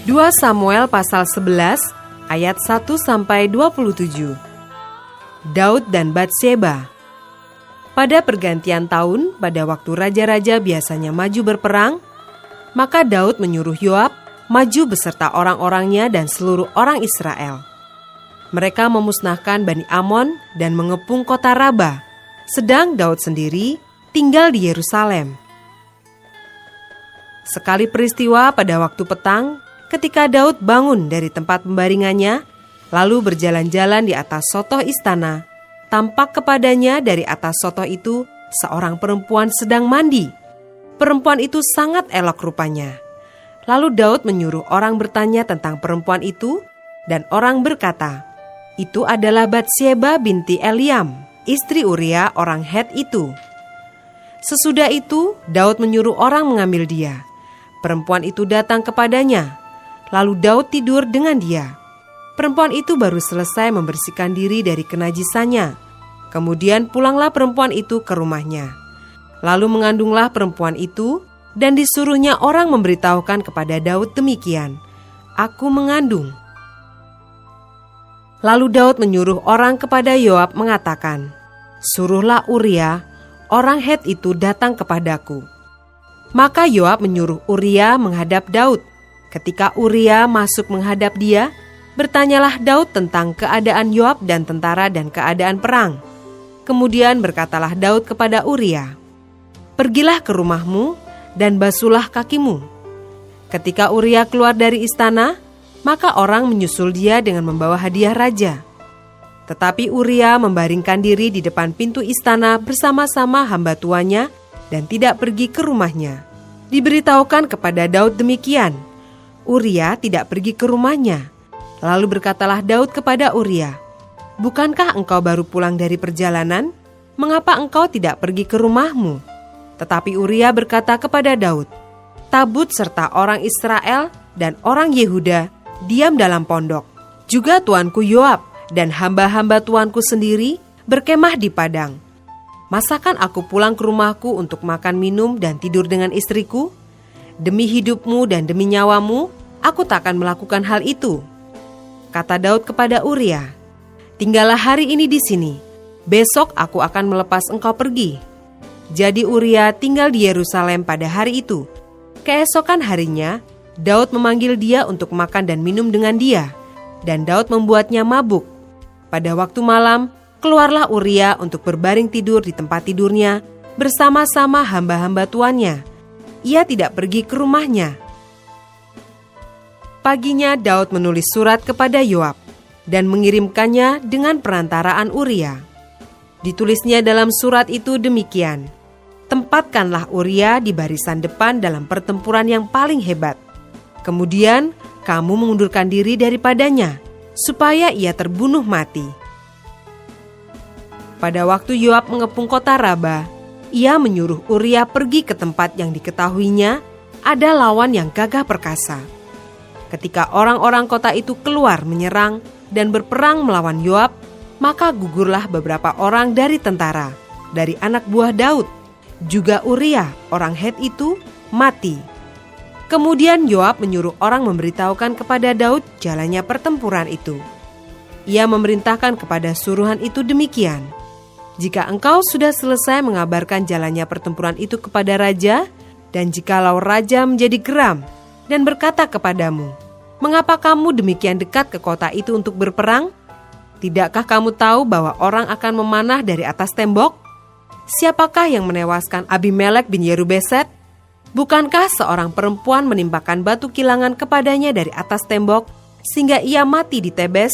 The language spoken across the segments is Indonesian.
2 Samuel pasal 11 ayat 1-27. Daud dan Batsyeba. Pada pergantian tahun, pada waktu raja-raja biasanya maju berperang, maka Daud menyuruh Yoab maju beserta orang-orangnya dan seluruh orang Israel. Mereka memusnahkan Bani Amon dan mengepung kota Raba, sedang Daud sendiri tinggal di Yerusalem. Sekali peristiwa pada waktu petang, ketika Daud bangun dari tempat pembaringannya, lalu berjalan-jalan di atas sotoh istana, tampak kepadanya dari atas sotoh itu seorang perempuan sedang mandi. Perempuan itu sangat elok rupanya. Lalu Daud menyuruh orang bertanya tentang perempuan itu, dan orang berkata, "Itu adalah Batsyeba binti Eliam, istri Uria orang Het itu." Sesudah itu, Daud menyuruh orang mengambil dia. Perempuan itu datang kepadanya. Lalu Daud tidur dengan dia. Perempuan itu baru selesai membersihkan diri dari kenajisannya. Kemudian pulanglah perempuan itu ke rumahnya. Lalu mengandunglah perempuan itu, dan disuruhnya orang memberitahukan kepada Daud demikian, "Aku mengandung." Lalu Daud menyuruh orang kepada Yoab mengatakan, "Suruhlah Uria, orang Het itu datang kepadaku." Maka Yoab menyuruh Uria menghadap Daud. Ketika Uria masuk menghadap dia, bertanyalah Daud tentang keadaan Yoab dan tentara dan keadaan perang. Kemudian berkatalah Daud kepada Uria, "Pergilah ke rumahmu dan basuhlah kakimu." Ketika Uria keluar dari istana, maka orang menyusul dia dengan membawa hadiah raja. Tetapi Uria membaringkan diri di depan pintu istana bersama-sama hamba tuanya dan tidak pergi ke rumahnya. Diberitahukan kepada Daud demikian. Uria tidak pergi ke rumahnya. Lalu berkatalah Daud kepada Uria, "Bukankah engkau baru pulang dari perjalanan? Mengapa engkau tidak pergi ke rumahmu?" Tetapi Uria berkata kepada Daud, "Tabut serta orang Israel dan orang Yehuda diam dalam pondok. Juga tuanku Yoab dan hamba-hamba tuanku sendiri berkemah di padang. Masakan aku pulang ke rumahku untuk makan minum dan tidur dengan istriku? Demi hidupmu dan demi nyawamu, aku tak akan melakukan hal itu." Kata Daud kepada Uria, "Tinggallah hari ini di sini. Besok aku akan melepas engkau pergi." Jadi Uria tinggal di Yerusalem pada hari itu. Keesokan harinya, Daud memanggil dia untuk makan dan minum dengan dia, dan Daud membuatnya mabuk. Pada waktu malam, keluarlah Uria untuk berbaring tidur di tempat tidurnya bersama-sama hamba-hamba tuannya. Ia tidak pergi ke rumahnya. Paginya Daud menulis surat kepada Yoab dan mengirimkannya dengan perantaraan Uria. Ditulisnya dalam surat itu demikian, "Tempatkanlah Uria di barisan depan dalam pertempuran yang paling hebat. Kemudian kamu mengundurkan diri daripadanya, supaya ia terbunuh mati." Pada waktu Yoab mengepung kota Raba, ia menyuruh Uria pergi ke tempat yang diketahuinya ada lawan yang gagah perkasa. Ketika orang-orang kota itu keluar menyerang dan berperang melawan Yoab, maka gugurlah beberapa orang dari tentara, dari anak buah Daud. Juga Uria, orang Het itu, mati. Kemudian Yoab menyuruh orang memberitahukan kepada Daud jalannya pertempuran itu. Ia memerintahkan kepada suruhan itu demikian, "Jika engkau sudah selesai mengabarkan jalannya pertempuran itu kepada raja, dan jikalau raja menjadi geram dan berkata kepadamu, 'Mengapa kamu demikian dekat ke kota itu untuk berperang? Tidakkah kamu tahu bahwa orang akan memanah dari atas tembok? Siapakah yang menewaskan Abimelek bin Yerubeset? Bukankah seorang perempuan menimbakan batu kilangan kepadanya dari atas tembok, sehingga ia mati di Tebes?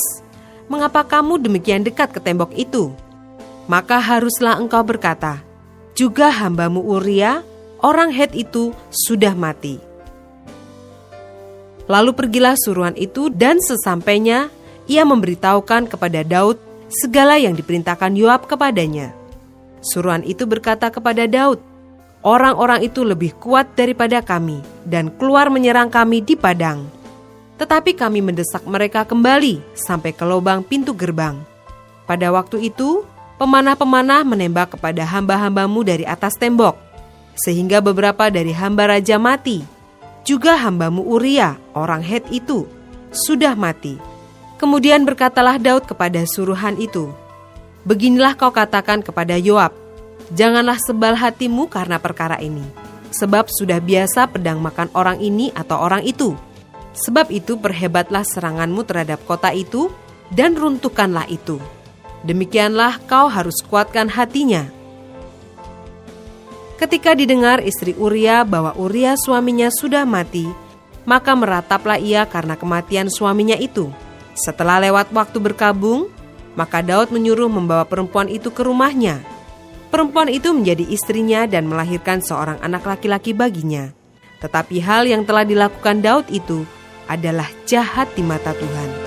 Mengapa kamu demikian dekat ke tembok itu?' Maka haruslah engkau berkata, 'Juga hambamu Uria, orang Het itu, sudah mati.'" Lalu pergilah suruhan itu, dan sesampainya ia memberitahukan kepada Daud segala yang diperintahkan Yoab kepadanya. Suruhan itu berkata kepada Daud, "Orang-orang itu lebih kuat daripada kami dan keluar menyerang kami di padang. Tetapi kami mendesak mereka kembali sampai ke lubang pintu gerbang. Pada waktu itu, pemanah-pemanah menembak kepada hamba-hambamu dari atas tembok, sehingga beberapa dari hamba raja mati. juga hambamu Uria, orang Het itu, sudah mati." Kemudian berkatalah Daud kepada suruhan itu, "Beginilah kau katakan kepada Yoab, janganlah sebal hatimu karena perkara ini, sebab sudah biasa pedang makan orang ini atau orang itu. Sebab itu perhebatlah seranganmu terhadap kota itu, dan runtuhkanlah itu. Demikianlah kau harus kuatkan hatinya." Ketika didengar istri Uria bahwa Uria suaminya sudah mati, maka merataplah ia karena kematian suaminya itu. Setelah lewat waktu berkabung, maka Daud menyuruh membawa perempuan itu ke rumahnya. Perempuan itu menjadi istrinya dan melahirkan seorang anak laki-laki baginya. Tetapi hal yang telah dilakukan Daud itu adalah jahat di mata Tuhan.